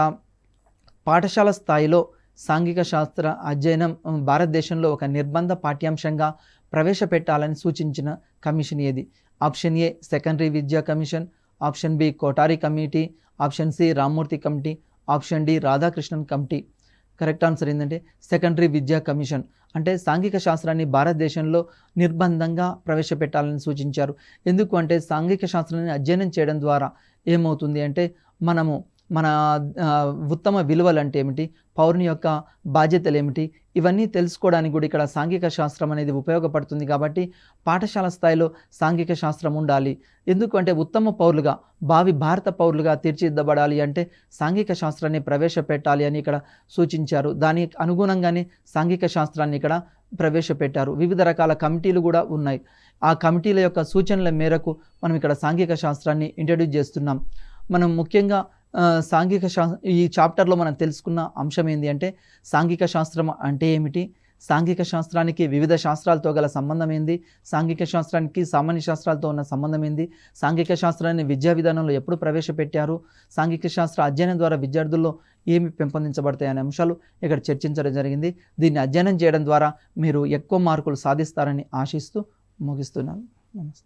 పాఠశాల స్థాయిలో సాంఘిక శాస్త్ర అధ్యయనం భారతదేశంలో ఒక నిర్బంధ పాఠ్యాంశంగా ప్రవేశపెట్టాలని సూచించిన కమిషన్ ఏది? ఆప్షన్ ఏ సెకండరీ విద్యా commission, option B Kothari committee, option C Rammurthy committee, option D Radhakrishnan committee. Correct answer ఏంటంటే సెకండరీ విద్యా కమిషన్. అంటే సాంఘిక శాస్త్రాన్ని భారతదేశంలో నిర్బంధంగా ప్రవేశపెట్టాలని సూచించారు. ఎందుకు అంటే సాంఘిక శాస్త్రాన్ని అధ్యయనం చేయడం ద్వారా ఏమవుతుంది అంటే మన ఉత్తమ విలువలు అంటే ఏమిటి, పౌరుని యొక్క బాధ్యతలు ఏమిటి, ఇవన్నీ తెలుసుకోవడానికి కూడా ఇక్కడ సాంఘిక శాస్త్రం అనేది ఉపయోగపడుతుంది. కాబట్టి పాఠశాల స్థాయిలో సాంఘిక శాస్త్రం ఉండాలి. ఎందుకంటే ఉత్తమ పౌరులుగా, భావి భారత పౌరులుగా తీర్చిదిద్దబడాలి అంటే సాంఘిక శాస్త్రాన్ని ప్రవేశపెట్టాలి అని ఇక్కడ సూచించారు. దానికి అనుగుణంగానే సాంఘిక శాస్త్రాన్ని ఇక్కడ ప్రవేశపెట్టారు. వివిధ రకాల కమిటీలు కూడా ఉన్నాయి. ఆ కమిటీల యొక్క సూచనల మేరకు మనం ఇక్కడ సాంఘిక శాస్త్రాన్ని ఇంట్రడ్యూస్ చేస్తున్నాం. మనం ముఖ్యంగా ఈ చాప్టర్లో మనం తెలుసుకున్న అంశం ఏంటి అంటే సాంఘిక శాస్త్రం అంటే ఏమిటి, సాంఘిక శాస్త్రానికి వివిధ శాస్త్రాలతో గల సంబంధం ఏంది, సాంఘిక శాస్త్రానికి సామాన్య శాస్త్రాలతో ఉన్న సంబంధం ఏంది, సాంఘిక శాస్త్రాన్ని విద్యా విధానంలో ఎప్పుడు ప్రవేశపెట్టారు, సాంఘిక శాస్త్ర అధ్యయనం ద్వారా విద్యార్థుల్లో ఏమి పెంపొందించబడతాయి అనే అంశాలు ఇక్కడ చర్చించడం జరిగింది. దీన్ని అధ్యయనం చేయడం ద్వారా మీరు ఎక్కువ మార్కులు సాధిస్తారని ఆశిస్తూ ముగిస్తున్నాను. నమస్తే.